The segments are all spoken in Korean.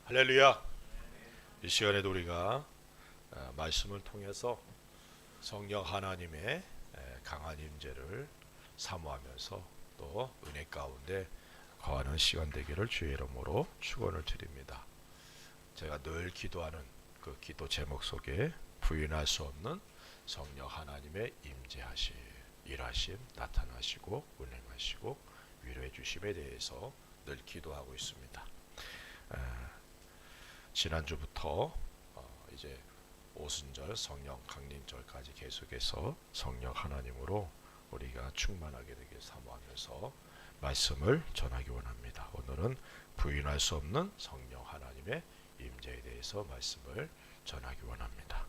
할렐루야. 이 시간에도 우리가 말씀을 통해서 성령 하나님의 강한 임재를 사모하면서 또 은혜 가운데 거하는 시간 되기를 주의 이름으로 축원을 드립니다. 제가 늘 기도하는 그 기도 제목 속에 부인할 수 없는 성령 하나님의 임재하심, 일하심, 나타나시고 운행하시고 위로해 주심에 대해서 늘 기도하고 있습니다. 지난주부터 이제 오순절 성령 강림절까지 계속해서 성령 하나님으로 우리가 충만하게 되길 사모하면서 말씀을 전하기 원합니다. 오늘은 부인할 수 없는 성령 하나님의 임재에 대해서 말씀을 전하기 원합니다.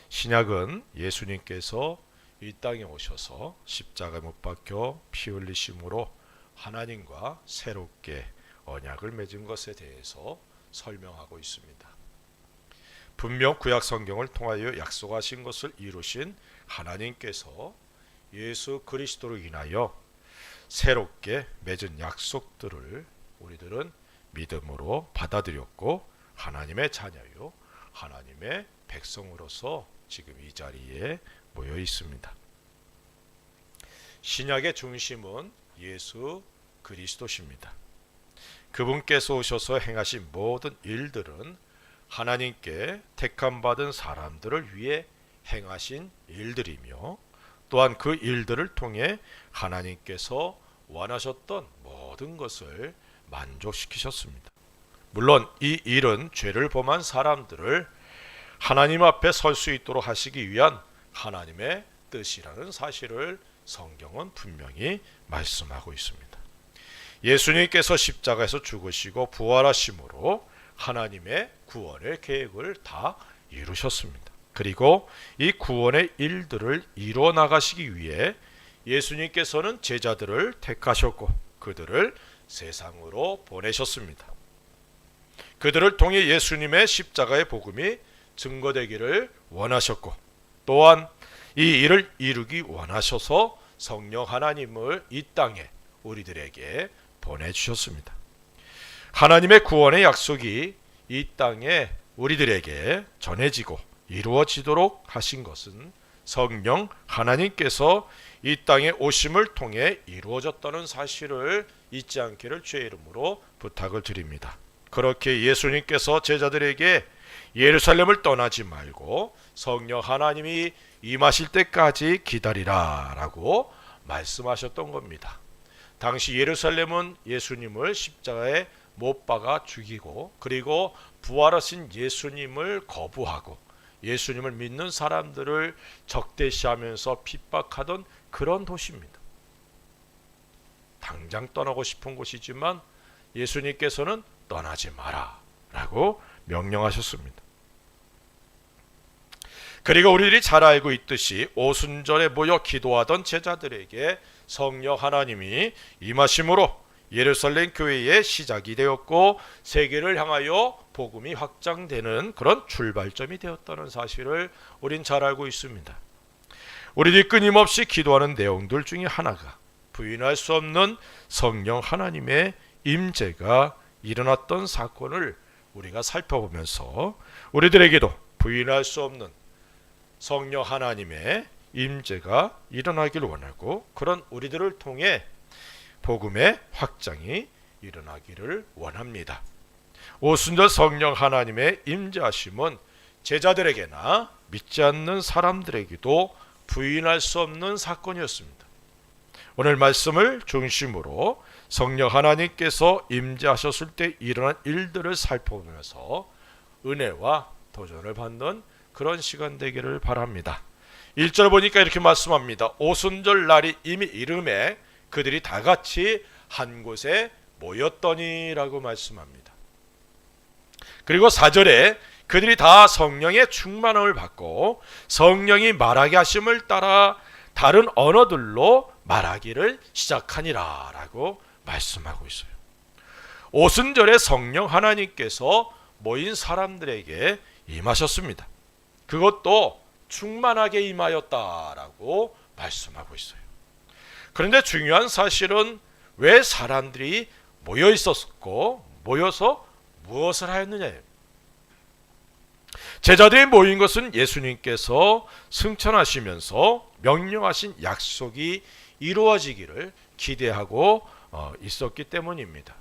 신약은 예수님께서 이 땅에 오셔서 십자가에 못 박혀 피 흘리심으로 하나님과 새롭게 언약을 맺은 것에 대해서 설명하고 있습니다. 분명 구약 성경을 통하여 약속하신 것을 이루신 하나님께서 예수 그리스도로 인하여 새롭게 맺은 약속들을 우리들은 믿음으로 받아들였고 하나님의 자녀요 하나님의 백성으로서 지금 이 자리에 모여 있습니다. 신약의 중심은 예수 그리스도십니다. 그분께서 오셔서 행하신 모든 일들은 하나님께 택함받은 사람들을 위해 행하신 일들이며 또한 그 일들을 통해 하나님께서 원하셨던 모든 것을 만족시키셨습니다. 물론 이 일은 죄를 범한 사람들을 하나님 앞에 설 수 있도록 하시기 위한 하나님의 뜻이라는 사실을 성경은 분명히 말씀하고 있습니다. 예수님께서 십자가에서 죽으시고 부활하심으로 하나님의 구원의 계획을 다 이루셨습니다. 그리고 이 구원의 일들을 이루어 나가시기 위해 예수님께서는 제자들을 택하셨고 그들을 세상으로 보내셨습니다. 그들을 통해 예수님의 십자가의 복음이 증거되기를 원하셨고 또한 이 일을 이루기 원하셔서 성령 하나님을 이 땅에 우리들에게 보내주셨습니다. 하나님의 구원의 약속이 이 땅에 우리들에게 전해지고 이루어지도록 하신 것은 성령 하나님께서 이 땅에 오심을 통해 이루어졌다는 사실을 잊지 않기를 주의 이름으로 부탁을 드립니다. 그렇게 예수님께서 제자들에게 예루살렘을 떠나지 말고 성령 하나님이 임하실 때까지 기다리라 라고 말씀하셨던 겁니다. 당시 예루살렘은 예수님을 십자가에 못 박아 죽이고 그리고 부활하신 예수님을 거부하고 예수님을 믿는 사람들을 적대시하면서 핍박하던 그런 도시입니다. 당장 떠나고 싶은 곳이지만 예수님께서는 떠나지 마라 라고 명령하셨습니다. 그리고 우리들이 잘 알고 있듯이 오순절에 모여 기도하던 제자들에게 성령 하나님이 임하심으로 예루살렘 교회의 시작이 되었고 세계를 향하여 복음이 확장되는 그런 출발점이 되었다는 사실을 우린 잘 알고 있습니다. 우리들이 끊임없이 기도하는 내용들 중에 하나가 부인할 수 없는 성령 하나님의 임재가 일어났던 사건을 우리가 살펴보면서 우리들에게도 부인할 수 없는 성령 하나님의 임재가 일어나기를 원하고 그런 우리들을 통해 복음의 확장이 일어나기를 원합니다. 오순절 성령 하나님의 임재하심은 제자들에게나 믿지 않는 사람들에게도 부인할 수 없는 사건이었습니다. 오늘 말씀을 중심으로 성령 하나님께서 임재하셨을 때 일어난 일들을 살펴보면서 은혜와 도전을 받는 그런 시간 되기를 바랍니다. 1절 보니까 이렇게 말씀합니다. 오순절 날이 이미 이름에 그들이 다 같이 한 곳에 모였더니 라고 말씀합니다. 그리고 4절에 그들이 다 성령의 충만함을 받고 성령이 말하게 하심을 따라 다른 언어들로 말하기를 시작하니라 라고 말씀하고 있어요. 오순절에 성령 하나님께서 모인 사람들에게 임하셨습니다. 그것도 충만하게 임하였다라고 말씀하고 있어요. 그런데 중요한 사실은 왜 사람들이 모여 있었고 모여서 무엇을 하였느냐예요. 제자들이 모인 것은 예수님께서 승천하시면서 명령하신 약속이 이루어지기를 기대하고 있었기 때문입니다.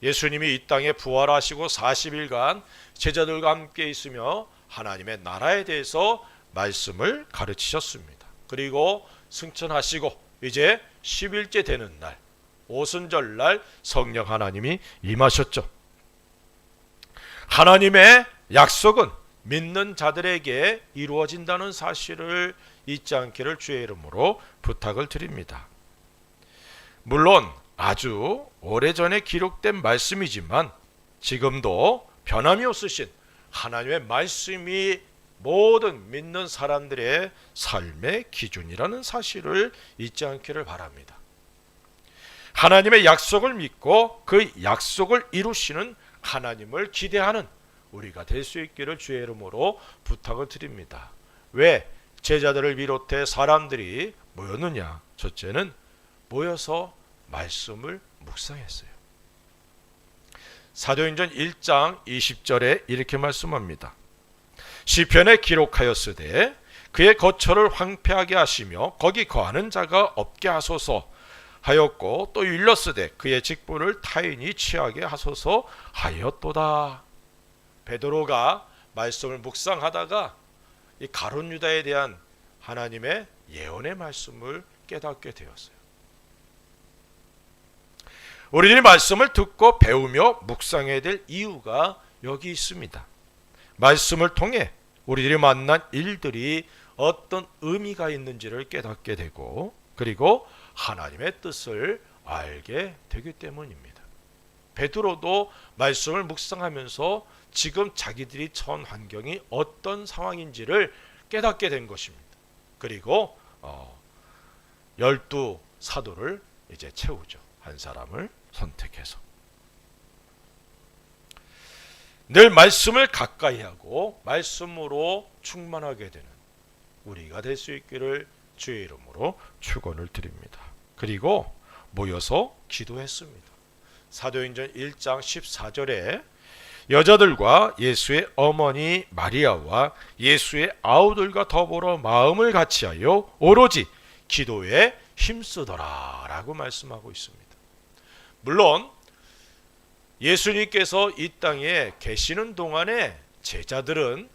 예수님이 이 땅에 부활하시고 40일간 제자들과 함께 있으며 하나님의 나라에 대해서 말씀을 가르치셨습니다. 그리고 승천하시고 이제 10일째 되는 날, 오순절날 성령 하나님이 임하셨죠. 하나님의 약속은 믿는 자들에게 이루어진다는 사실을 잊지 않기를 주의 이름으로 부탁을 드립니다. 물론 아주 오래전에 기록된 말씀이지만 지금도 변함이 없으신 하나님의 말씀이 모든 믿는 사람들의 삶의 기준이라는 사실을 잊지 않기를 바랍니다. 하나님의 약속을 믿고 그 약속을 이루시는 하나님을 기대하는 우리가 될 수 있기를 주의 이름으로 부탁을 드립니다. 왜 제자들을 비롯해 사람들이 모였느냐? 첫째는 모여서 말씀을 묵상했어요. 사도행전 1장 20절에 이렇게 말씀합니다. 시편에 기록하였으되 그의 거처를 황폐하게 하시며 거기 거하는 자가 없게 하소서 하였고 또 일렀으되 그의 직분을 타인이 취하게 하소서 하였도다. 베드로가 말씀을 묵상하다가 이 가룟 유다에 대한 하나님의 예언의 말씀을 깨닫게 되었어요. 우리들이 말씀을 듣고 배우며 묵상해야 될 이유가 여기 있습니다. 말씀을 통해 우리들이 만난 일들이 어떤 의미가 있는지를 깨닫게 되고 그리고 하나님의 뜻을 알게 되기 때문입니다. 베드로도 말씀을 묵상하면서 지금 자기들이 처한 환경이 어떤 상황인지를 깨닫게 된 것입니다. 그리고 12 사도를 이제 채우죠. 한 사람을 선택해서. 늘 말씀을 가까이 하고 말씀으로 충만하게 되는 우리가 될 수 있기를 주의 이름으로 축원을 드립니다. 그리고 모여서 기도했습니다. 사도행전 1장 14절에 여자들과 예수의 어머니 마리아와 예수의 아우들과 더불어 마음을 같이하여 오로지 기도에 힘쓰더라 라고 말씀하고 있습니다. 물론 예수님께서 이 땅에 계시는 동안에 제자들은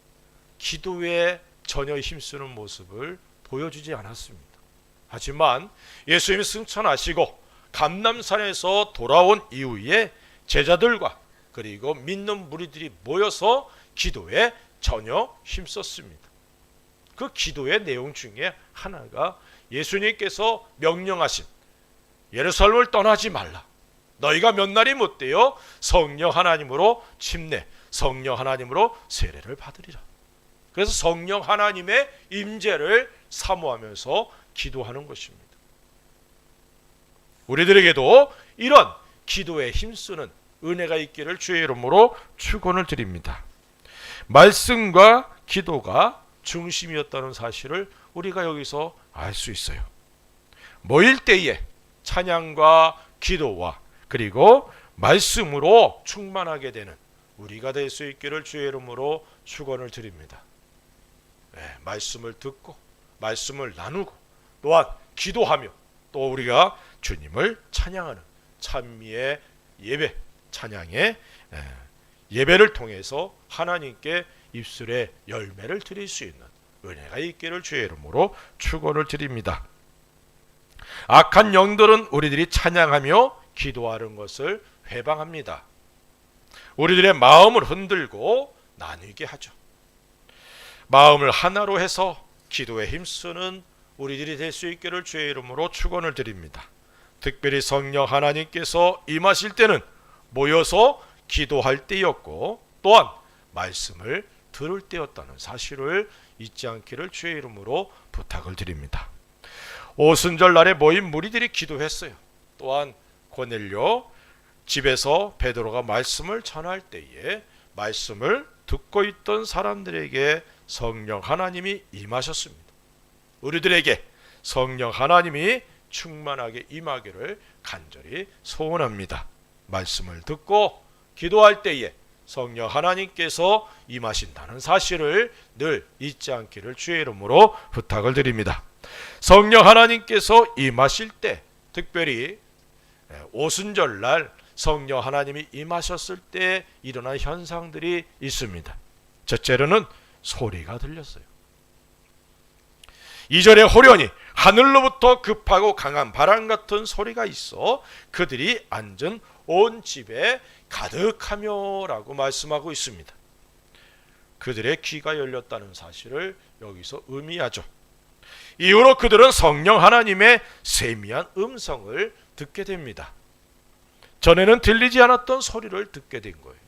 기도에 전혀 힘쓰는 모습을 보여주지 않았습니다. 하지만 예수님이 승천하시고 감람산에서 돌아온 이후에 제자들과 그리고 믿는 무리들이 모여서 기도에 전혀 힘썼습니다. 그 기도의 내용 중에 하나가 예수님께서 명령하신 예루살렘을 떠나지 말라. 너희가 몇 날이 못되어 성령 하나님으로 침례, 성령 하나님으로 세례를 받으리라. 그래서 성령 하나님의 임재를 사모하면서 기도하는 것입니다. 우리들에게도 이런 기도에 힘쓰는 은혜가 있기를 주의 이름으로 축원을 드립니다. 말씀과 기도가 중심이었다는 사실을 우리가 여기서 알 수 있어요. 모일 때에 찬양과 기도와 그리고 말씀으로 충만하게 되는 우리가 될 수 있기를 주의 이름으로 축원을 드립니다. 말씀을 듣고 말씀을 나누고 또한 기도하며 또 우리가 주님을 찬양하는 찬미의 예배, 찬양의 예배를 통해서 하나님께 입술에 열매를 드릴 수 있는 은혜가 있기를 주의 이름으로 축원을 드립니다. 악한 영들은 우리들이 찬양하며 기도하는 것을 회방합니다. 우리들의 마음을 흔들고 나뉘게 하죠. 마음을 하나로 해서 기도에 힘쓰는 우리들이 될 수 있기를 주의 이름으로 축원을 드립니다. 특별히 성령 하나님께서 임하실 때는 모여서 기도할 때였고 또한 말씀을 들을 때였다는 사실을 잊지 않기를 주의 이름으로 부탁을 드립니다. 오순절 날에 모인 무리들이 기도했어요. 또한 고넬료 집에서 베드로가 말씀을 전할 때에 말씀을 듣고 있던 사람들에게 성령 하나님이 임하셨습니다. 우리들에게 성령 하나님이 충만하게 임하기를 간절히 소원합니다. 말씀을 듣고 기도할 때에 성령 하나님께서 임하신다는 사실을 늘 잊지 않기를 주의 이름으로 부탁을 드립니다. 성령 하나님께서 임하실 때, 특별히 오순절날 성령 하나님이 임하셨을 때 일어난 현상들이 있습니다. 첫째로는 소리가 들렸어요. 2절에 호련히 하늘로부터 급하고 강한 바람 같은 소리가 있어 그들이 앉은 온 집에 가득하며 라고 말씀하고 있습니다. 그들의 귀가 열렸다는 사실을 여기서 의미하죠. 이후로 그들은 성령 하나님의 세미한 음성을 듣게 됩니다. 전에는 들리지 않았던 소리를 듣게 된 거예요.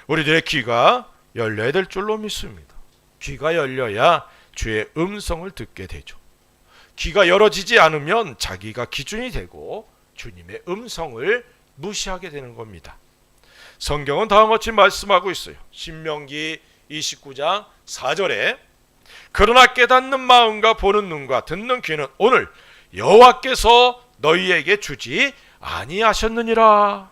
우리들의 귀가 열려야 될 줄로 믿습니다. 귀가 열려야 주의 음성을 듣게 되죠. 귀가 열어지지 않으면 자기가 기준이 되고 주님의 음성을 무시하게 되는 겁니다. 성경은 다음과 같이 말씀하고 있어요. 신명기 29장 4절에 그러나 깨닫는 마음과 보는 눈과 듣는 귀는 오늘 여호와께서 너희에게 주지 아니하셨느니라.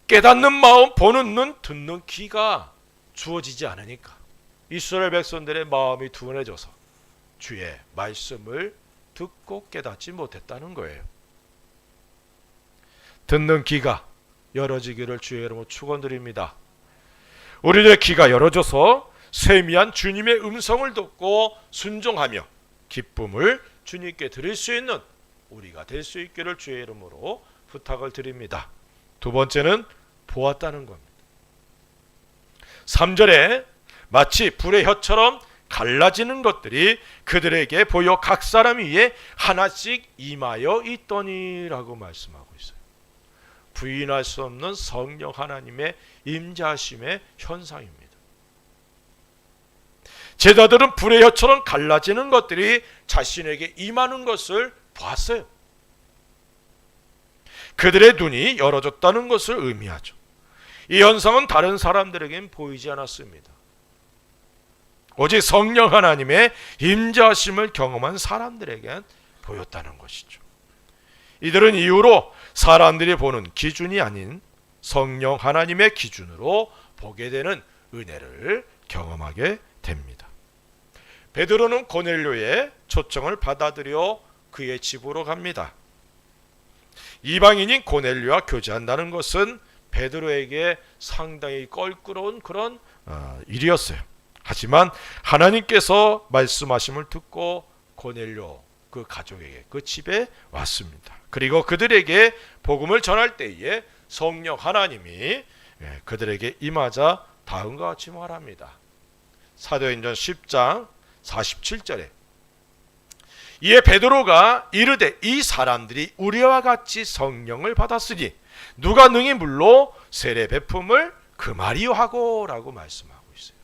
깨닫는 마음, 보는 눈, 듣는 귀가 주어지지 않으니까 이스라엘 백성들의 마음이 둔해져서 주의 말씀을 듣고 깨닫지 못했다는 거예요. 듣는 귀가 열어지기를 주의 이름으로 축원드립니다. 우리들의 귀가 열어져서 세미한 주님의 음성을 듣고 순종하며 기쁨을 주님께 드릴 수 있는 우리가 될 수 있기를 주의 이름으로 부탁을 드립니다. 두 번째는 보았다는 겁니다. 3절에 마치 불의 혀처럼 갈라지는 것들이 그들에게 보여 각 사람 위에 하나씩 임하여 있더니라고 말씀하고 있어요. 부인할 수 없는 성령 하나님의 임재하심의 현상입니다. 제자들은 불의 혀처럼 갈라지는 것들이 자신에게 임하는 것을 봤어요. 그들의 눈이 열어졌다는 것을 의미하죠. 이 현상은 다른 사람들에겐 보이지 않았습니다. 오직 성령 하나님의 임재하심을 경험한 사람들에겐 보였다는 것이죠. 이들은 이후로 사람들이 보는 기준이 아닌 성령 하나님의 기준으로 보게 되는 은혜를 경험하게 됩니다. 베드로는 고넬료의 초청을 받아들여 그의 집으로 갑니다. 이방인인 고넬료와 교제한다는 것은 베드로에게 상당히 껄끄러운 그런 일이었어요. 하지만 하나님께서 말씀하심을 듣고 고넬료 그 가족에게 그 집에 왔습니다. 그리고 그들에게 복음을 전할 때에 성령 하나님이 그들에게 임하자 다음과 같이 말합니다. 사도행전 10장 47절에 이에 베드로가 이르되 이 사람들이 우리와 같이 성령을 받았으니 누가 능히 물로 세례 베품을 금하리요 하고 라고 말씀하고 있어요.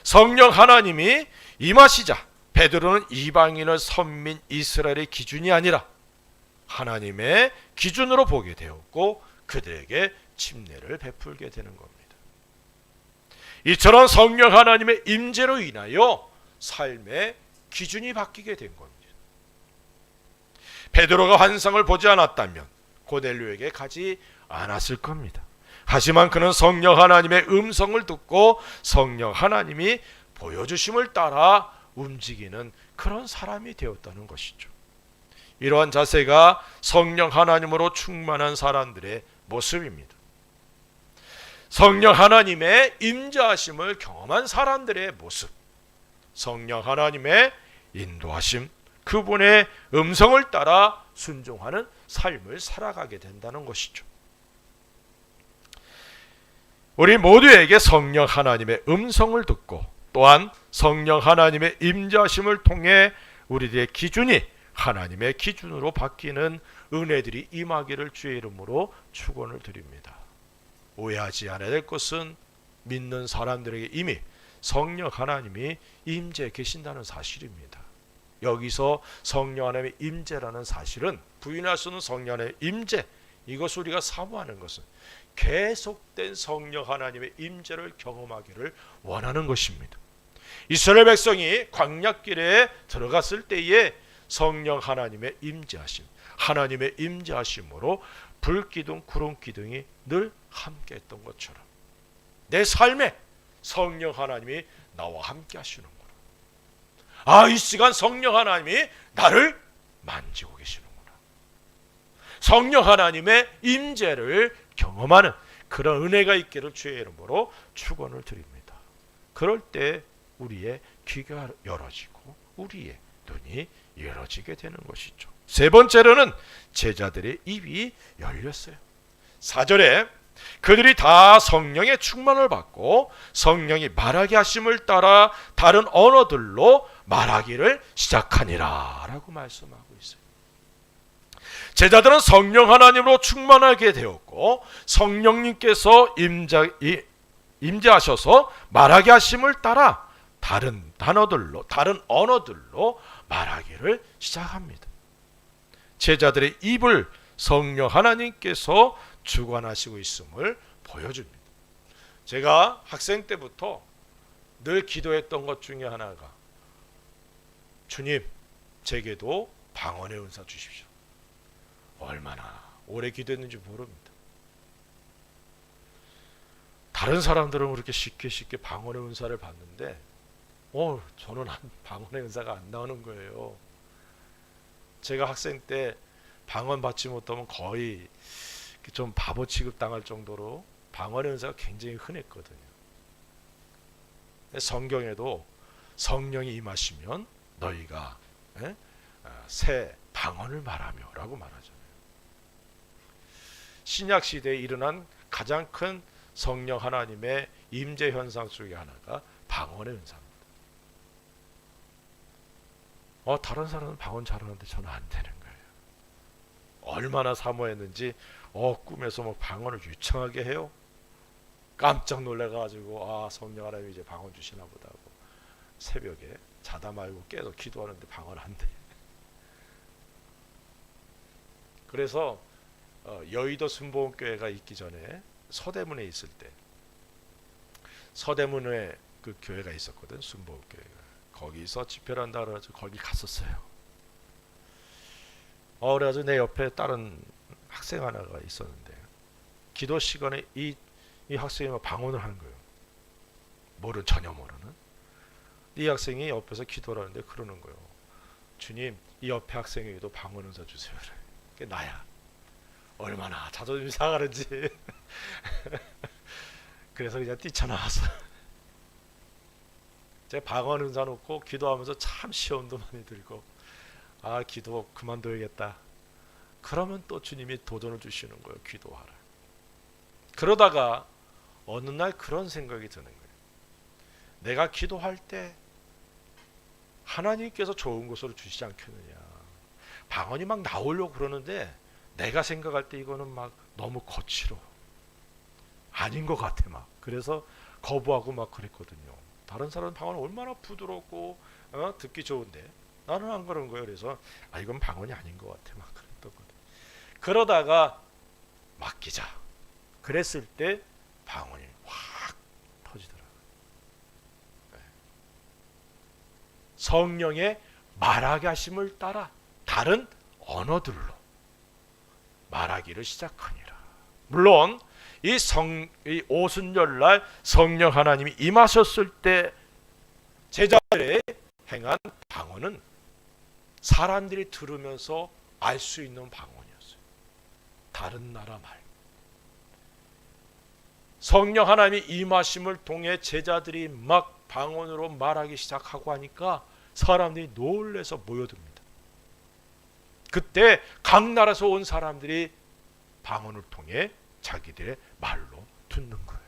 성령 하나님이 임하시자 베드로는 이방인을 선민 이스라엘의 기준이 아니라 하나님의 기준으로 보게 되었고 그들에게 침례를 베풀게 되는 겁니다. 이처럼 성령 하나님의 임재로 인하여 삶의 기준이 바뀌게 된 겁니다. 베드로가 환상을 보지 않았다면 고넬료에게 가지 않았을 겁니다. 하지만 그는 성령 하나님의 음성을 듣고 성령 하나님이 보여주심을 따라 움직이는 그런 사람이 되었다는 것이죠. 이러한 자세가 성령 하나님으로 충만한 사람들의 모습입니다. 성령 하나님의 임재하심을 경험한 사람들의 모습, 성령 하나님의 인도하심, 그분의 음성을 따라 순종하는 삶을 살아가게 된다는 것이죠. 우리 모두에게 성령 하나님의 음성을 듣고 또한 성령 하나님의 임재하심을 통해 우리들의 기준이 하나님의 기준으로 바뀌는 은혜들이 임하기를 주의 이름으로 축원을 드립니다. 오해하지 않아야 될 것은 믿는 사람들에게 이미 성령 하나님이 임재해 계신다는 사실입니다. 여기서 성령 하나님의 임재라는 사실은 부인할 수 없는 성령 하나님의 임재, 이것을 우리가 사모하는 것은 계속된 성령 하나님의 임재를 경험하기를 원하는 것입니다. 이스라엘 백성이 광야길에 들어갔을 때에 성령 하나님의 임재하심, 하나님의 임재하심으로 불기둥 구름기둥이 늘 함께 했던 것처럼 내 삶에 성령 하나님이 나와 함께 하시는구나. 이 시간 성령 하나님이 나를 만지고 계시는구나. 성령 하나님의 임재를 경험하는 그런 은혜가 있기를 주의 이름으로 축원을 드립니다. 그럴 때 우리의 귀가 열어지고 우리의 눈이 열어지게 되는 것이죠. 세 번째로는 제자들의 입이 열렸어요. 4절에 그들이 다 성령의 충만을 받고 성령이 말하게 하심을 따라 다른 언어들로 말하기를 시작하니라 라고 말씀하고 있어요. 제자들은 성령 하나님으로 충만하게 되었고 성령님께서 임재하셔서 말하게 하심을 따라 다른 단어들로, 다른 언어들로 말하기를 시작합니다. 제자들의 입을 성령 하나님께서 주관하시고 있음을 보여줍니다. 제가 학생 때부터 늘 기도했던 것 중에 하나가 주님, 제게도 방언의 은사 주십시오. 얼마나 오래 기도했는지 모릅니다. 다른 사람들은 그렇게 쉽게 방언의 은사를 받는데 저는 방언의 은사가 안 나오는 거예요. 제가 학생 때 방언 받지 못하면 거의 좀 바보 취급 당할 정도로 방언의 은사가 굉장히 흔했거든요. 성경에도 성령이 임하시면 너희가 새 방언을 말하며 라고 말하잖아요. 신약 시대에 일어난 가장 큰 성령 하나님의 임재 현상 중에 하나가 방언의 은사입니다. 다른 사람은 방언 잘하는데 저는 안 되는 거예요. 얼마나 사모했는지 꿈에서 뭐 방언을 유창하게 해요. 깜짝 놀래가지고 성령 하나님이 이제 방언 주시나 보다 하고 새벽에 자다 말고 깨서 기도하는데 방언 안 돼. 그래서 여의도 순복음교회가 있기 전에 서대문에 있을 때 서대문에 그 교회가 있었거든. 순복음교회가. 거기서 집회를 한다 그래가지고 거기 갔었어요. 그래가지고 내 옆에 다른 학생 하나가 있었는데 기도 시간에 이 학생이 막 방언을 하는 거예요. 전혀 모르는. 이 학생이 옆에서 기도를 하는데 그러는 거예요. 주님, 이 옆에 학생에게도 방언 은사 주세요. 그게 나야. 얼마나 자존심 상하는지. 그래서 그냥 뛰쳐나왔어. 제가 방언 은사 놓고 기도하면서 참 시험도 많이 들고 기도 그만둬야겠다. 그러면 또 주님이 도전을 주시는 거예요. 기도하라. 그러다가 어느 날 그런 생각이 드는 거예요. 내가 기도할 때 하나님께서 좋은 것으로 주시지 않겠느냐. 방언이 막 나오려고 그러는데 내가 생각할 때 이거는 막 너무 거칠어. 아닌 것 같아 막. 그래서 거부하고 막 그랬거든요. 다른 사람은 방언이 얼마나 부드럽고 듣기 좋은데 나는 안 그런 거예요. 그래서 이건 방언이 아닌 것 같아 막 그랬던 거예요. 그러다가 맡기자. 그랬을 때 방언이 확 터지더라고요. 성령의 말하게 하심을 따라 다른 언어들로 말하기를 시작하니라. 물론 이 오순절날 성령 하나님이 임하셨을 때 제자들의 행한 방언은 사람들이 들으면서 알 수 있는 방언이었어요. 다른 나라 말. 성령 하나님이 임하심을 통해 제자들이 막 방언으로 말하기 시작하고 하니까 사람들이 놀라서 모여듭니다. 그때 각 나라에서 온 사람들이 방언을 통해 자기들의 말로 듣는 거예요.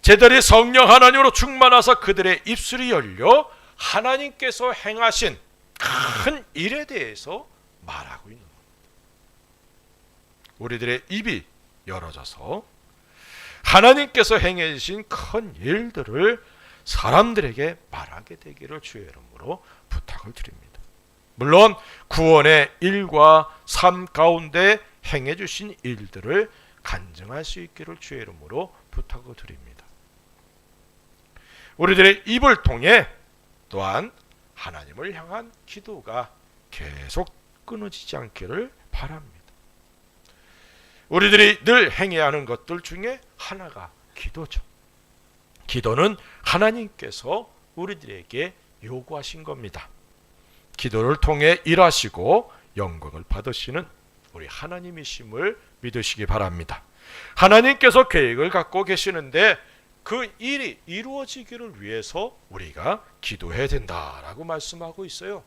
제자들이 성령 하나님으로 충만하사 그들의 입술이 열려 하나님께서 행하신 큰 일에 대해서 말하고 있는 겁니다. 우리들의 입이 열어져서 하나님께서 행해주신 큰 일들을 사람들에게 말하게 되기를 주의 이름으로 부탁을 드립니다. 물론 구원의 일과 삶 가운데 행해주신 일들을 간증할 수 있기를 주의 이름으로 부탁을 드립니다. 우리들의 입을 통해 또한 하나님을 향한 기도가 계속 끊어지지 않기를 바랍니다. 우리들이 늘 행해야 하는 것들 중에 하나가 기도죠. 기도는 하나님께서 우리들에게 요구하신 겁니다. 기도를 통해 일하시고 영광을 받으시는 우리 하나님이심을 믿으시기 바랍니다. 하나님께서 계획을 갖고 계시는데 그 일이 이루어지기를 위해서 우리가 기도해야 된다라고 말씀하고 있어요.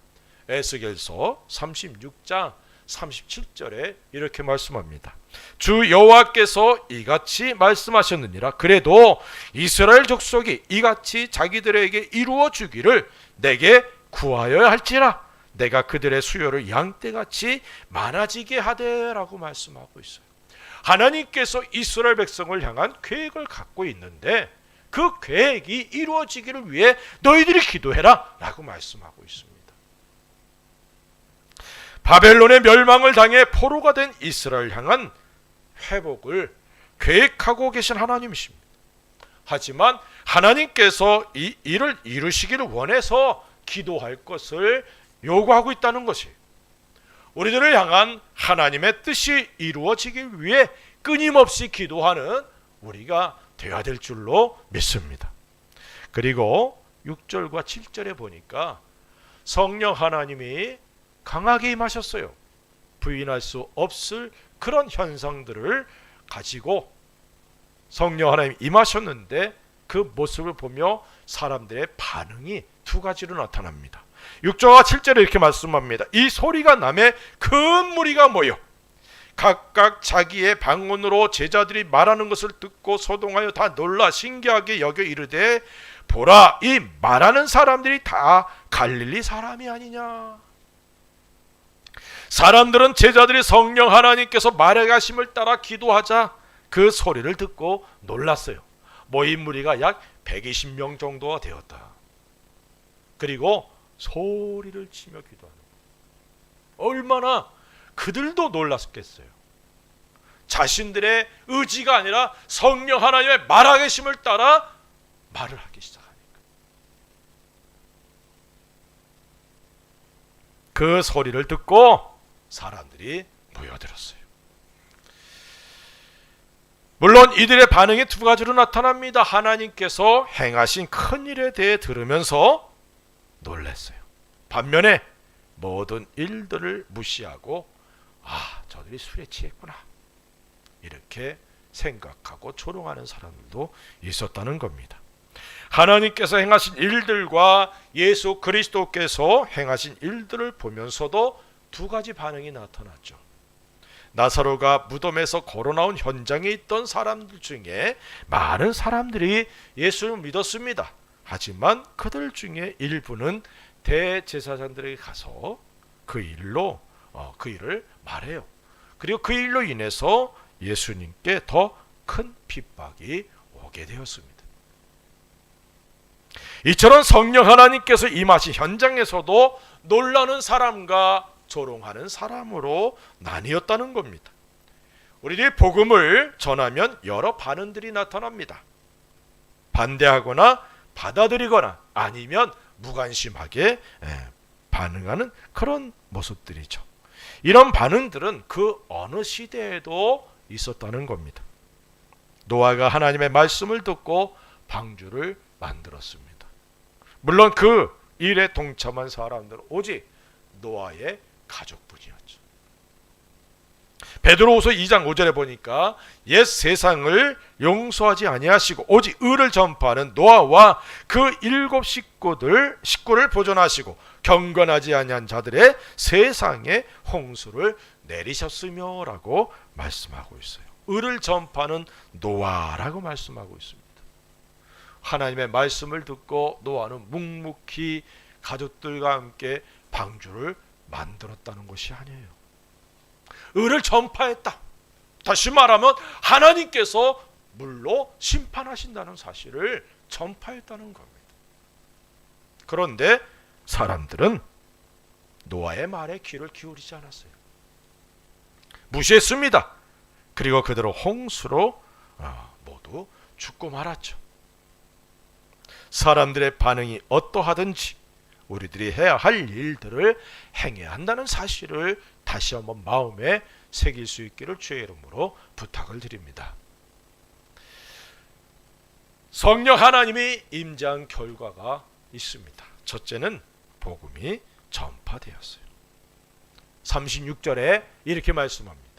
에스겔서 36장 37절에 이렇게 말씀합니다. 주 여호와께서 이같이 말씀하셨느니라. 그래도 이스라엘 족속이 이같이 자기들에게 이루어 주기를 내게 구하여야 할지라 내가 그들의 수요를 양떼같이 많아지게 하되라고 말씀하고 있어요. 하나님께서 이스라엘 백성을 향한 계획을 갖고 있는데 그 계획이 이루어지기를 위해 너희들이 기도해라 라고 말씀하고 있습니다. 바벨론의 멸망을 당해 포로가 된 이스라엘 향한 회복을 계획하고 계신 하나님이십니다. 하지만 하나님께서 이 일을 이루시기를 원해서 기도할 것을 요구하고 있다는 것이 우리들을 향한 하나님의 뜻이 이루어지기 위해 끊임없이 기도하는 우리가 되어야 될 줄로 믿습니다. 그리고 6절과 7절에 보니까 성령 하나님이 강하게 임하셨어요. 부인할 수 없을 그런 현상들을 가지고 성령 하나님이 임하셨는데 그 모습을 보며 사람들의 반응이 두 가지로 나타납니다. 6절과 7절에 이렇게 말씀합니다. 이 소리가 남에 큰 무리가 모여 각각 자기의 방언으로 제자들이 말하는 것을 듣고 소동하여 다 놀라 신기하게 여겨 이르되 보라 이 말하는 사람들이 다 갈릴리 사람이 아니냐. 사람들은 제자들이 성령 하나님께서 말해 가심을 따라 기도하자 그 소리를 듣고 놀랐어요. 모인 무리가 약 120명 정도가 되었다. 그리고 소리를 치며 기도하는 거예요. 얼마나 그들도 놀랐겠어요. 자신들의 의지가 아니라 성령 하나님의 말하계심을 따라 말을 하기 시작하니까 그 소리를 듣고 사람들이 모여들었어요. 물론 이들의 반응이 두 가지로 나타납니다. 하나님께서 행하신 큰 일에 대해 들으면서 놀랐어요. 반면에 모든 일들을 무시하고 저들이 술에 취했구나 이렇게 생각하고 조롱하는 사람들도 있었다는 겁니다. 하나님께서 행하신 일들과 예수 그리스도께서 행하신 일들을 보면서도 두 가지 반응이 나타났죠. 나사로가 무덤에서 걸어나온 현장에 있던 사람들 중에 많은 사람들이 예수를 믿었습니다. 하지만 그들 중에 일부는 대제사장들에게 가서 그 일을 말해요. 그리고 그 일로 인해서 예수님께 더 큰 핍박이 오게 되었습니다. 이처럼 성령 하나님께서 임하신 현장에서도 놀라는 사람과 조롱하는 사람으로 나뉘었다는 겁니다. 우리들이 복음을 전하면 여러 반응들이 나타납니다. 반대하거나 받아들이거나 아니면 무관심하게 반응하는 그런 모습들이죠. 이런 반응들은 그 어느 시대에도 있었다는 겁니다. 노아가 하나님의 말씀을 듣고 방주를 만들었습니다. 물론 그 일에 동참한 사람들은 오직 노아의 가족뿐이었죠. 베드로후서 2장 5절에 보니까 옛 세상을 용서하지 아니하시고 오직 의를 전파하는 노아와 그 7 식구를 보존하시고 경건하지 아니한 자들의 세상에 홍수를 내리셨으며 라고 말씀하고 있어요. 의를 전파하는 노아라고 말씀하고 있습니다. 하나님의 말씀을 듣고 노아는 묵묵히 가족들과 함께 방주를 만들었다는 것이 아니에요. 의를 전파했다. 다시 말하면 하나님께서 물로 심판하신다는 사실을 전파했다는 겁니다. 그런데 사람들은 노아의 말에 귀를 기울이지 않았어요. 무시했습니다. 그리고 그대로 홍수로 모두 죽고 말았죠. 사람들의 반응이 어떠하든지 우리들이 해야 할 일들을 행해야 한다는 사실을 다시 한번 마음에 새길 수 있기를 주의 이름으로 부탁을 드립니다. 성령 하나님이 임재한 결과가 있습니다. 첫째는 복음이 전파되었어요. 36절에 이렇게 말씀합니다.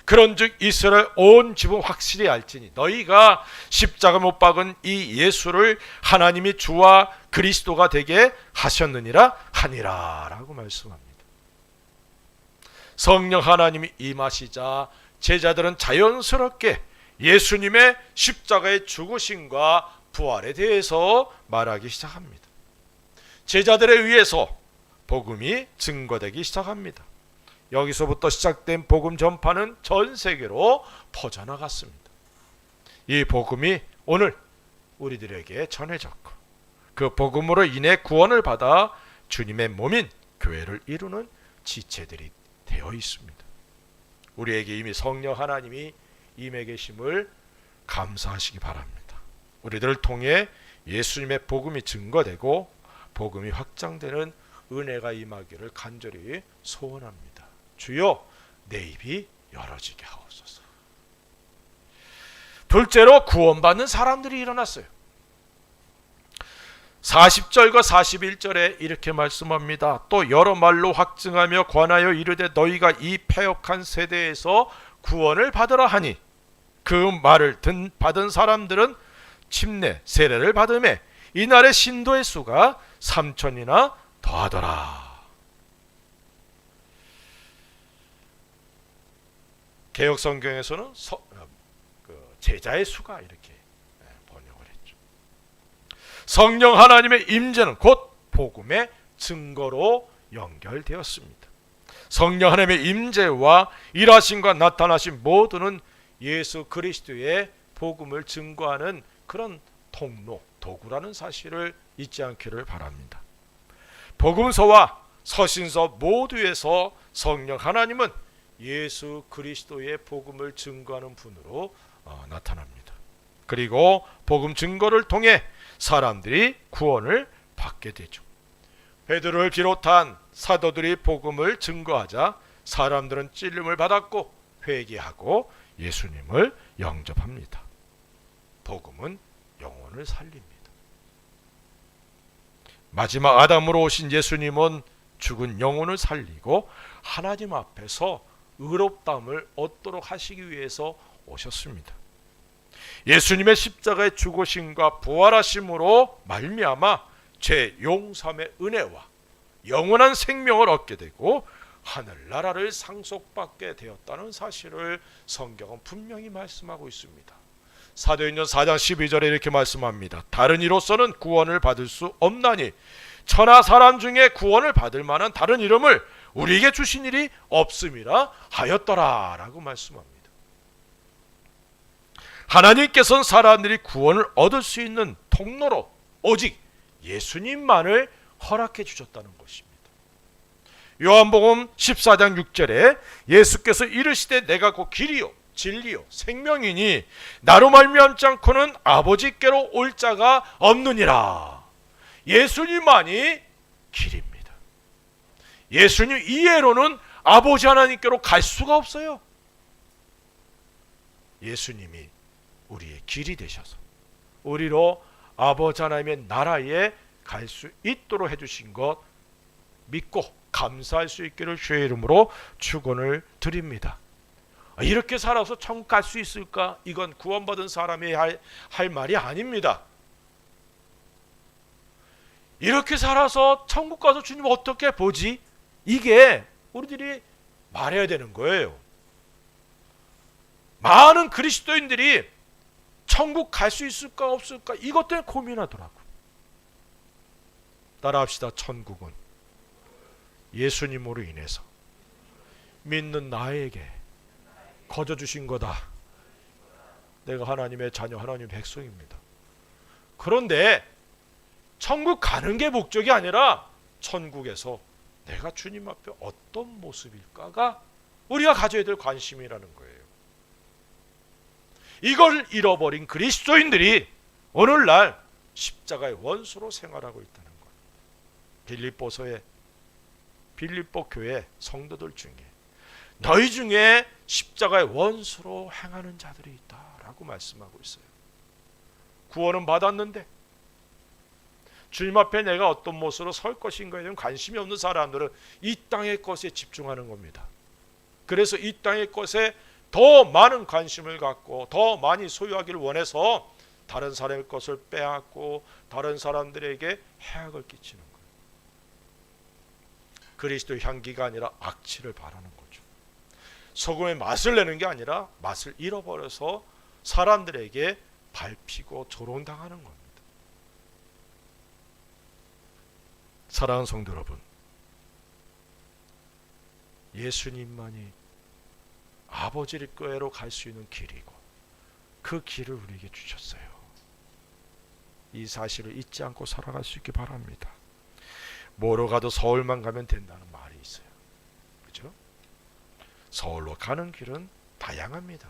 그런즉 이스라엘 온 집은 확실히 알지니 너희가 십자가 못 박은 이 예수를 하나님이 주와 그리스도가 되게 하셨느니라 하니라 라고 말씀합니다. 성령 하나님이 임하시자 제자들은 자연스럽게 예수님의 십자가의 죽으심과 부활에 대해서 말하기 시작합니다. 제자들에 의해서 복음이 증거되기 시작합니다. 여기서부터 시작된 복음 전파는 전 세계로 퍼져나갔습니다. 이 복음이 오늘 우리들에게 전해졌고 그 복음으로 인해 구원을 받아 주님의 몸인 교회를 이루는 지체들이 되어 있습니다. 우리에게 이미 성령 하나님이 임해 계심을 감사하시기 바랍니다. 우리들을 통해 예수님의 복음이 증거되고 복음이 확장되는 은혜가 임하기를 간절히 소원합니다. 주여 내 입이 열어지게 하옵소서. 둘째로 구원받는 사람들이 일어났어요. 40절과 41절에 이렇게 말씀합니다. 또 여러 말로 확증하며 권하여 이르되 너희가 이 패역한 세대에서 구원을 받으라 하니 그 말을 받은 사람들은 침례 세례를 받음에 이날의 신도의 수가 3,000이나 더하더라. 개역 성경에서는 제자의 수가 이렇게 번역을 했죠. 성령 하나님의 임재는 곧 복음의 증거로 연결되었습니다. 성령 하나님의 임재와 일하심과 나타나심 모두는 예수 그리스도의 복음을 증거하는 그런 통로, 도구라는 사실을 잊지 않기를 바랍니다. 복음서와 서신서 모두에서 성령 하나님은 예수 그리스도의 복음을 증거하는 분으로 나타납니다. 그리고 복음 증거를 통해 사람들이 구원을 받게 되죠. 베드로를 비롯한 사도들이 복음을 증거하자 사람들은 찔림을 받았고 회개하고 예수님을 영접합니다. 복음은 영혼을 살립니다. 마지막 아담으로 오신 예수님은 죽은 영혼을 살리고 하나님 앞에서 의롭다함을 얻도록 하시기 위해서 오셨습니다. 예수님의 십자가의 죽으심과 부활하심으로 말미암아 죄 용서의 은혜와 영원한 생명을 얻게 되고 하늘나라를 상속받게 되었다는 사실을 성경은 분명히 말씀하고 있습니다. 사도행전 4장 12절에 이렇게 말씀합니다. 다른 이로서는 구원을 받을 수 없나니 천하 사람 중에 구원을 받을 만한 다른 이름을 우리에게 주신 일이 없음이라 하였더라 라고 말씀합니다. 하나님께서는 사람들이 구원을 얻을 수 있는 통로로 오직 예수님만을 허락해 주셨다는 것입니다. 요한복음 14장 6절에 예수께서 이르시되 내가 곧 길이요 진리요 생명이니 나로 말미암지 않고는 아버지께로 올 자가 없느니라. 예수님만이 길입니다. 예수님 이외로는 아버지 하나님께로 갈 수가 없어요. 예수님이 우리의 길이 되셔서 우리로 아버지 하나님의 나라에 갈 수 있도록 해주신 것 믿고 감사할 수 있기를 주의 이름으로 축원을 드립니다. 이렇게 살아서 천국 갈 수 있을까? 이건 구원받은 사람이 할 말이 아닙니다. 이렇게 살아서 천국 가서 주님 어떻게 보지? 이게 우리들이 말해야 되는 거예요. 많은 그리스도인들이 천국 갈 수 있을까 없을까 이것 때문에 고민하더라고요. 따라합시다. 천국은 예수님으로 인해서 믿는 나에게 거저 주신 거다. 내가 하나님의 자녀, 하나님의 백성입니다. 그런데 천국 가는 게 목적이 아니라 천국에서 내가 주님 앞에 어떤 모습일까가 우리가 가져야 될 관심이라는 거예요. 이걸 잃어버린 그리스도인들이 오늘날 십자가의 원수로 생활하고 있다는 것. 빌립보 교회 성도들 중에 너희 중에 십자가의 원수로 행하는 자들이 있다라고 말씀하고 있어요. 구원은 받았는데 주님 앞에 내가 어떤 모습으로 설 것인가에 대한 관심이 없는 사람들은 이 땅의 것에 집중하는 겁니다. 그래서 이 땅의 것에 더 많은 관심을 갖고 더 많이 소유하기를 원해서 다른 사람의 것을 빼앗고 다른 사람들에게 해악을 끼치는 거예요. 그리스도의 향기가 아니라 악취를 바라는 거죠. 소금의 맛을 내는 게 아니라 맛을 잃어버려서 사람들에게 밟히고 조롱당하는 겁니다. 사랑하는 성도 여러분, 예수님만이 아버지의 꾀로 갈 수 있는 길이고 그 길을 우리에게 주셨어요. 이 사실을 잊지 않고 살아갈 수 있기 바랍니다. 뭐로 가도 서울만 가면 된다는 말이 있어요. 그렇죠? 서울로 가는 길은 다양합니다.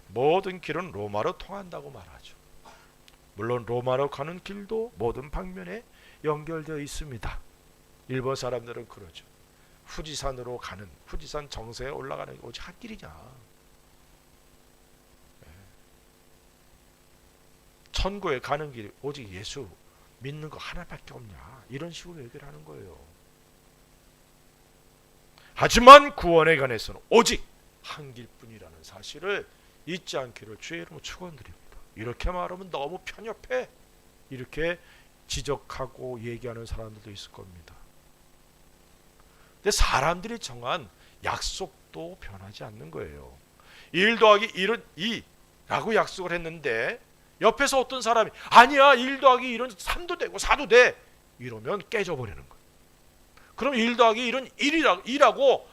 모든 길은 로마로 통한다고 말하죠. 물론 로마로 가는 길도 모든 방면에 연결되어 있습니다. 일본 사람들은 그러죠. 후지산으로 가는, 후지산 정상에 올라가는 게 오직 한 길이냐. 천국에 가는 길이 오직 예수 믿는 거 하나밖에 없냐. 이런 식으로 얘기를 하는 거예요. 하지만 구원에 관해서는 오직 한 길뿐이라는 사실을 잊지 않기를 주의 이름으로 축원드립니다. 이렇게 말하면 너무 편협해. 이렇게 지적하고 얘기하는 사람들도 있을 겁니다. 근데 사람들이 정한 약속도 변하지 않는 거예요. 1 더하기 1은 2라고 약속을 했는데 옆에서 어떤 사람이 아니야 1 더하기 1은 3도 되고 4도 돼 이러면 깨져버리는 거예요. 그럼 1 더하기 1은 2라고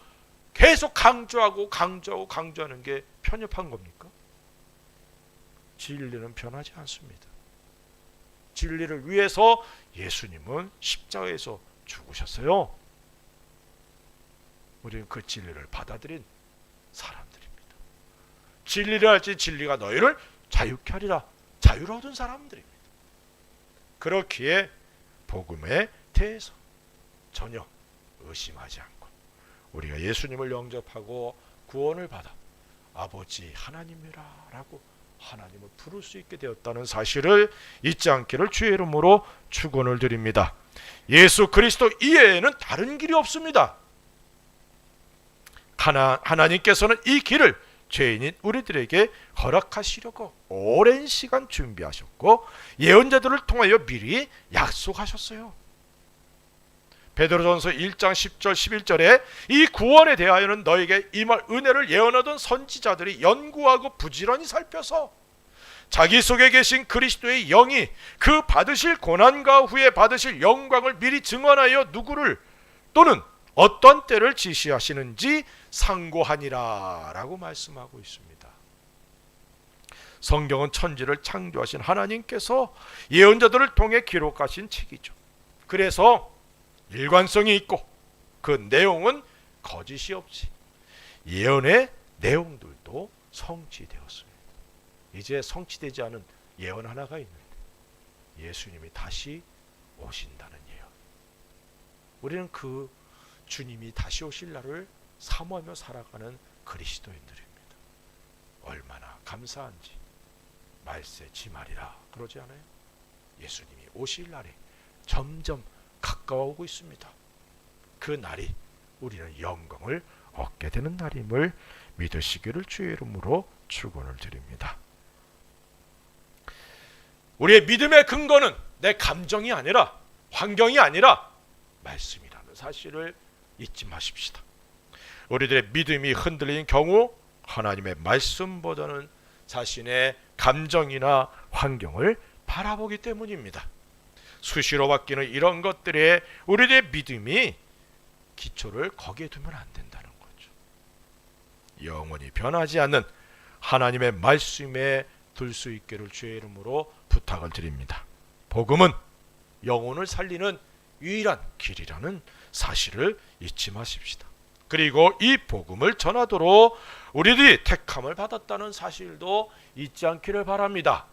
계속 강조하는 게 편협한 겁니까? 진리는 변하지 않습니다. 진리를 위해서 예수님은 십자가에서 죽으셨어요. 우리는 그 진리를 받아들인 사람들입니다. 진리를 할지 진리가 너희를 자유케 하리라. 자유를 얻은 사람들입니다. 그렇기에 복음에 대해서 전혀 의심하지 않고 우리가 예수님을 영접하고 구원을 받아 아버지 하나님이라 라고 하나님을 부를 수 있게 되었다는 사실을 잊지 않기를 주의 이름으로 축원을 드립니다. 예수 그리스도 이외에는 다른 길이 없습니다. 하나님께서는 이 길을 죄인인 우리들에게 허락하시려고 오랜 시간 준비하셨고 예언자들을 통하여 미리 약속하셨어요. 베드로전서 1장 10절 11절에 이 구원에 대하여는 너에게 임할 은혜를 예언하던 선지자들이 연구하고 부지런히 살펴서 자기 속에 계신 그리스도의 영이 그 받으실 고난과 후에 받으실 영광을 미리 증언하여 누구를 또는 어떤 때를 지시하시는지 상고하니라 라고 말씀하고 있습니다. 성경은 천지를 창조하신 하나님께서 예언자들을 통해 기록하신 책이죠. 그래서 일관성이 있고 그 내용은 거짓이 없이 예언의 내용들도 성취되었습니다. 이제 성취되지 않은 예언 하나가 있는데 예수님이 다시 오신다는 예언. 우리는 그 주님이 다시 오실 날을 사모하며 살아가는 그리스도인들입니다. 얼마나 감사한지. 말세 지말이라 그러지 않아요? 예수님이 오실 날이 점점 가까워오고 있습니다. 그 날이 우리는 영광을 얻게 되는 날임을 믿으시기를 주의 이름으로 축원을 드립니다. 우리의 믿음의 근거는 내 감정이 아니라 환경이 아니라 말씀이라는 사실을 잊지 마십시다. 우리들의 믿음이 흔들리는 경우 하나님의 말씀보다는 자신의 감정이나 환경을 바라보기 때문입니다. 수시로 바뀌는 이런 것들에 우리들의 믿음이 기초를 거기에 두면 안 된다는 거죠. 영원히 변하지 않는 하나님의 말씀에 둘 수 있기를 주의 이름으로 부탁을 드립니다. 복음은 영혼을 살리는 유일한 길이라는 사실을 잊지 마십시다. 그리고 이 복음을 전하도록 우리들이 택함을 받았다는 사실도 잊지 않기를 바랍니다.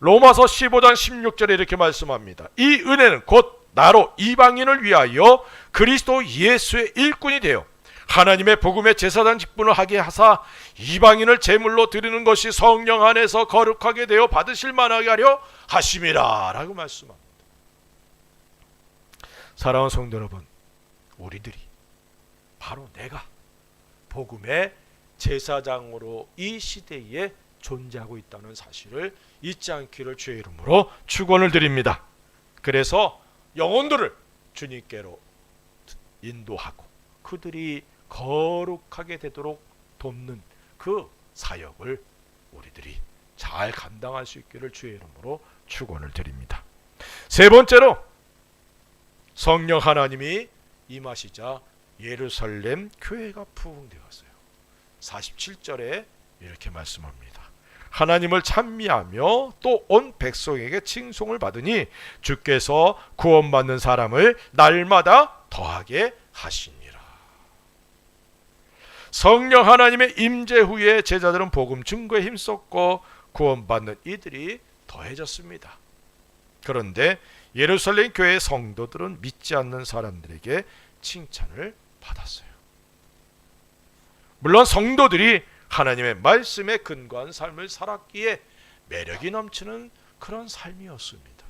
로마서 15장 16절에 이렇게 말씀합니다. 이 은혜는 곧 나로 이방인을 위하여 그리스도 예수의 일꾼이 되어 하나님의 복음의 제사장 직분을 하게 하사 이방인을 제물로 드리는 것이 성령 안에서 거룩하게 되어 받으실 만하게 하려 하심이라 라고 말씀합니다. 사랑하는 성도 여러분, 우리들이 바로 내가 복음의 제사장으로 이 시대에 존재하고 있다는 사실을 잊지 않기를 주의 이름으로 축원을 드립니다. 그래서 영혼들을 주님께로 인도하고 그들이 거룩하게 되도록 돕는 그 사역을 우리들이 잘 감당할 수 있기를 주의 이름으로 축원을 드립니다. 세 번째로, 성령 하나님이 임하시자 예루살렘 교회가 부흥되었어요. 47절에 이렇게 말씀합니다. 하나님을 찬미하며 또 온 백성에게 칭송을 받으니 주께서 구원받는 사람을 날마다 더하게 하시니라. 성령 하나님의 임재 후에 제자들은 복음 증거에 힘썼고 구원받는 이들이 더해졌습니다. 그런데 예루살렘 교회의 성도들은 믿지 않는 사람들에게 칭찬을 받았어요. 물론 성도들이 하나님의 말씀에 근거한 삶을 살았기에 매력이 넘치는 그런 삶이었습니다.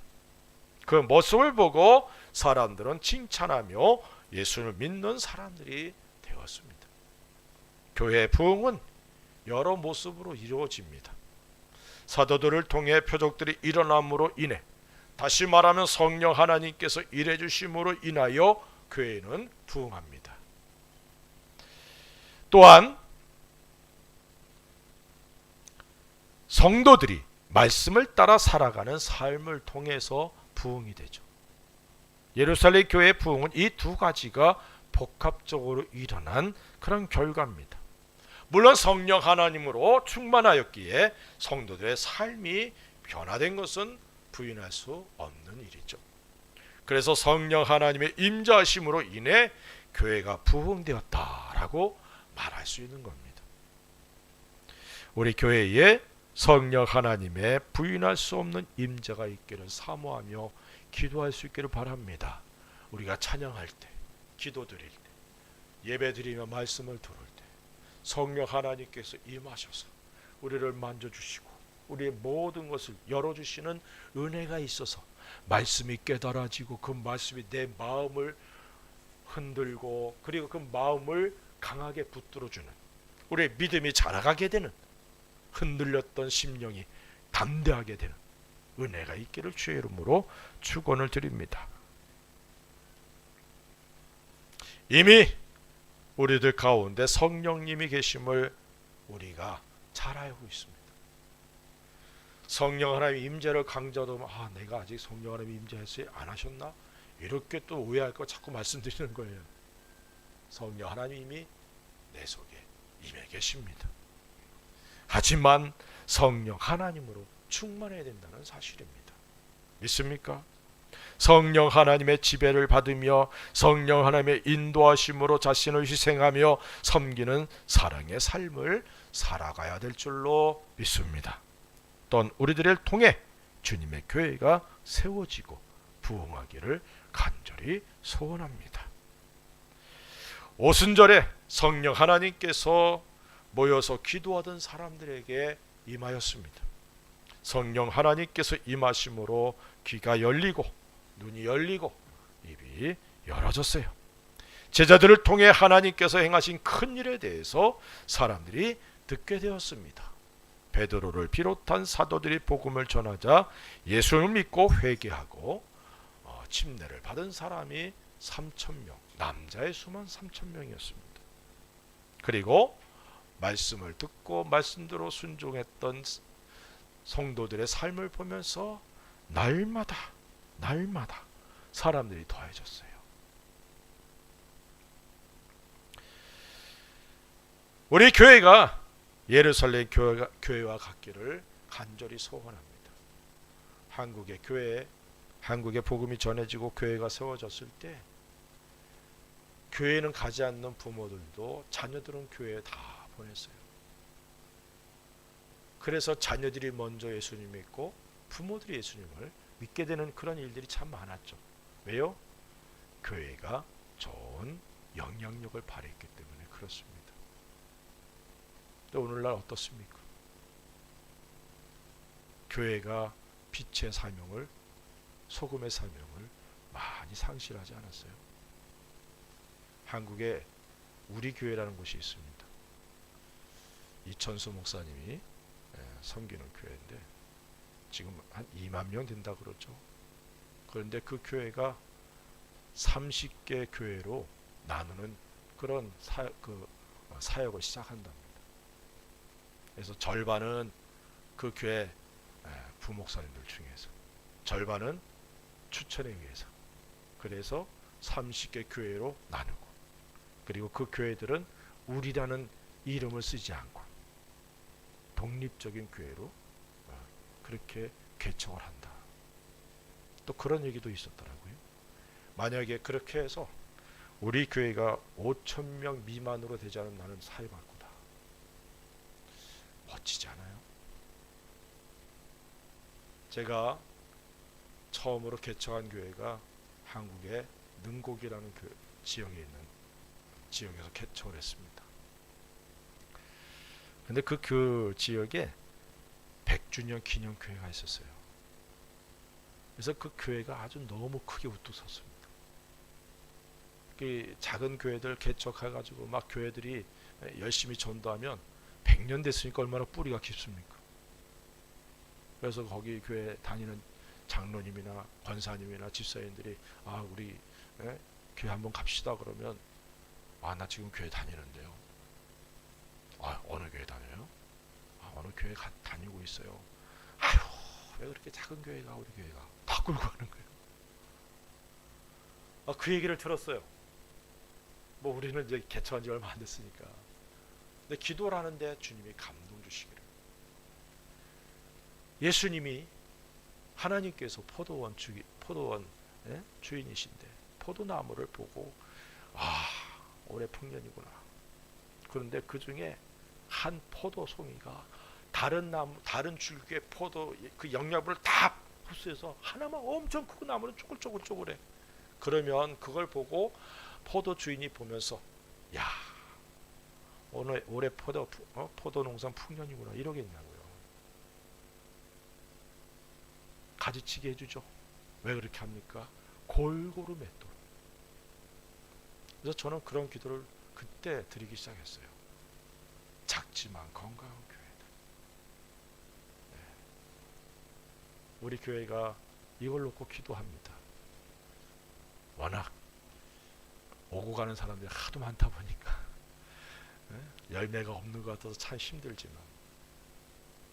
그 모습을 보고 사람들은 칭찬하며 예수를 믿는 사람들이 되었습니다. 교회의 부흥은 여러 모습으로 이루어집니다. 사도들을 통해 표적들이 일어남으로 인해, 다시 말하면 성령 하나님께서 일해 주심으로 인하여 교회는 부흥합니다. 또한 성도들이 말씀을 따라 살아가는 삶을 통해서 부흥이 되죠. 예루살렘 교회의 부흥은 이 두 가지가 복합적으로 일어난 그런 결과입니다. 물론 성령 하나님으로 충만하였기에 성도들의 삶이 변화된 것은 부인할 수 없는 일이죠. 그래서 성령 하나님의 임재하심으로 인해 교회가 부흥되었다라고 말할 수 있는 겁니다. 우리 교회에 성령 하나님의 부인할 수 없는 임재가 있기를 사모하며 기도할 수 있기를 바랍니다. 우리가 찬양할 때, 기도 드릴 때, 예배 드리며 말씀을 들을 때 성령 하나님께서 임하셔서 우리를 만져주시고 우리의 모든 것을 열어주시는 은혜가 있어서 말씀이 깨달아지고 그 말씀이 내 마음을 흔들고 그리고 그 마음을 강하게 붙들어주는, 우리의 믿음이 자라가게 되는, 흔들렸던 심령이 담대하게 되는 은혜가 있기를 주의 이름으로 축원을 드립니다. 이미 우리들 가운데 성령님이 계심을 우리가 잘 알고 있습니다. 성령 하나님의 임재를 강조하면 내가 아직 성령 하나님의 임재했어요? 안 하셨나? 이렇게 또 오해할 거 자꾸 말씀드리는 거예요. 성령 하나님이 내 속에 임해 계십니다. 하지만 성령 하나님으로 충만해야 된다는 사실입니다. 믿습니까? 성령 하나님의 지배를 받으며 성령 하나님의 인도하심으로 자신을 희생하며 섬기는 사랑의 삶을 살아가야 될 줄로 믿습니다. 또한 우리들을 통해 주님의 교회가 세워지고 부흥하기를 간절히 소원합니다. 오순절에 성령 하나님께서 모여서 기도하던 사람들에게 임하였습니다. 성령 하나님께서 임하심으로 귀가 열리고 눈이 열리고 입이 열어졌어요. 제자들을 통해 하나님께서 행하신 큰 일에 대해서 사람들이 듣게 되었습니다. 베드로를 비롯한 사도들이 복음을 전하자 예수를 믿고 회개하고 침례를 받은 사람이 3,000명, 남자의 수만 3,000명이었습니다. 그리고 말씀을 듣고 말씀대로 순종했던 성도들의 삶을 보면서 날마다 사람들이 더해졌어요. 우리 교회가 예루살렘 교회와 같기를 간절히 소원합니다. 한국의 복음이 전해지고 교회가 세워졌을 때 교회는 가지 않는 부모들도 자녀들은 교회에 다 보냈어요. 그래서 자녀들이 먼저 예수님 믿고 부모들이 예수님을 믿게 되는 그런 일들이 참 많았죠. 왜요? 교회가 좋은 영향력을 발휘했기 때문에 그렇습니다. 또 오늘날 어떻습니까? 교회가 빛의 사명을, 소금의 사명을 많이 상실하지 않았어요? 한국에 우리 교회라는 곳이 있습니다. 이천수 목사님이 섬기는 교회인데 지금 한 2만 명 된다 그러죠. 그런데 그 교회가 30개 교회로 나누는 그런 사역을 시작한답니다. 그래서 절반은 그 교회 부목사님들 중에서, 절반은 추천에 의해서, 그래서 30개 교회로 나누고, 그리고 그 교회들은 우리라는 이름을 쓰지 않고 독립적인 교회로 그렇게 개척을 한다. 또 그런 얘기도 있었더라고요. 만약에 그렇게 해서 우리 교회가 5,000명 미만으로 되지 않으면 나는 사회바꾸다. 멋지지 않아요? 제가 처음으로 개척한 교회가 한국의 능곡이라는 지역에 있는 지역에서 개척을 했습니다. 근데 그 지역에 100주년 기념교회가 있었어요. 그래서 그 교회가 아주 너무 크게 우뚝 섰습니다. 작은 교회들 개척해가지고 막 교회들이 열심히 전도하면 100년 됐으니까 얼마나 뿌리가 깊습니까? 그래서 거기 교회 다니는 장로님이나 권사님이나 집사님들이 우리 교회 한번 갑시다 그러면 나 지금 교회 다니는데요. 어느 교회 다녀요? 어느 교회 다니고 있어요. 왜 그렇게 작은 교회가 우리 교회가 다 끌고 가는 거예요. 그 얘기를 들었어요. 뭐 우리는 이제 개척한 지 얼마 안 됐으니까. 근데 기도를 하는데 주님이 감동 주시기를. 예수님이 하나님께서 포도원 주인이신데 포도나무를 보고 올해 풍년이구나. 그런데 그 중에 한 포도송이가 다른 줄기의 포도 그 영양분을 다 흡수해서 하나만 엄청 크고 나무는 쪼글쪼글쪼글해. 그러면 그걸 보고 포도 주인이 보면서 올해 포도 농산 풍년이구나 이러겠냐고요. 가지치기 해주죠. 왜 그렇게 합니까? 골고루 맺도록. 그래서 저는 그런 기도를 그때 드리기 시작했어요. 작지만 건강한 교회들. 우리 교회가 이걸 놓고 기도합니다. 워낙 오고 가는 사람들이 하도 많다 보니까 열매가 없는 것 같아서 참 힘들지만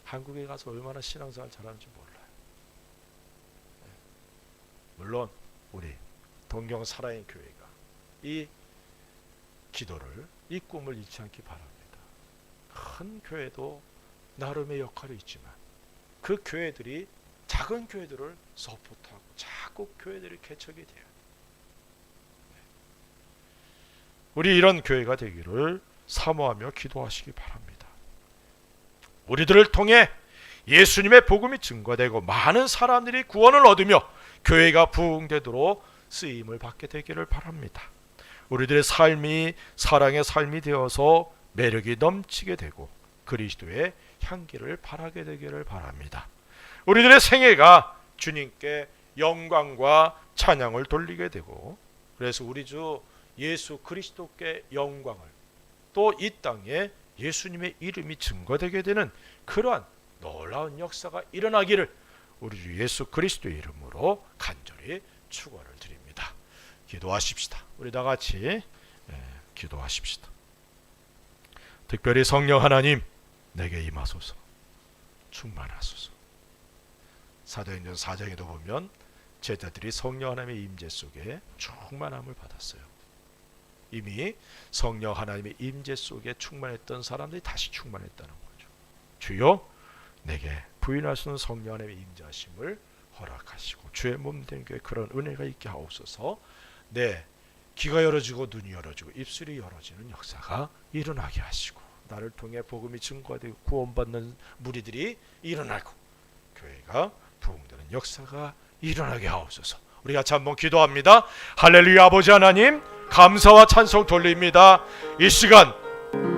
한국에 가서 얼마나 신앙생활 잘하는지 몰라요. 물론 우리 동경 살아있는 교회가 이 기도를, 이 꿈을 잃지 않기 바랍니다. 큰 교회도 나름의 역할이 있지만 그 교회들이 작은 교회들을 서포트하고 자꾸 교회들이 개척이 돼요. 우리 이런 교회가 되기를 사모하며 기도하시기 바랍니다. 우리들을 통해 예수님의 복음이 증거되고 많은 사람들이 구원을 얻으며 교회가 부흥되도록 쓰임을 받게 되기를 바랍니다. 우리들의 삶이 사랑의 삶이 되어서 매력이 넘치게 되고 그리스도의 향기를 발하게 되기를 바랍니다. 우리들의 생애가 주님께 영광과 찬양을 돌리게 되고, 그래서 우리 주 예수 그리스도께 영광을, 또 이 땅에 예수님의 이름이 증거되게 되는 그러한 놀라운 역사가 일어나기를 우리 주 예수 그리스도의 이름으로 간절히 축원을 드립니다. 기도하십시다. 우리 다 같이 기도하십시다. 특별히 성령 하나님 내게 임하소서, 충만하소서. 사도행전 4장에도 보면 제자들이 성령 하나님의 임재 속에 충만함을 받았어요. 이미 성령 하나님의 임재 속에 충만했던 사람들이 다시 충만했다는 거죠. 주여 내게 부인할 수 없는 성령 하나님의 임재하심을 허락하시고 주의 몸된 교회 그런 은혜가 있게 하옵소서. 내 귀가 열어지고 눈이 열어지고 입술이 열어지는 역사가 일어나게 하시고 나를 통해 복음이 증거되고 구원받는 무리들이 일어나고 교회가 부흥되는 역사가 일어나게 하옵소서. 우리 같이 한번 기도합니다. 할렐루야. 아버지 하나님, 감사와 찬송 돌립니다. 이 시간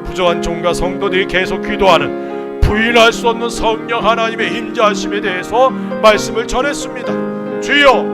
부정한 종과 성도들이 계속 기도하는 부인할 수 없는 성령 하나님의 임재하심에 대해서 말씀을 전했습니다. 주여,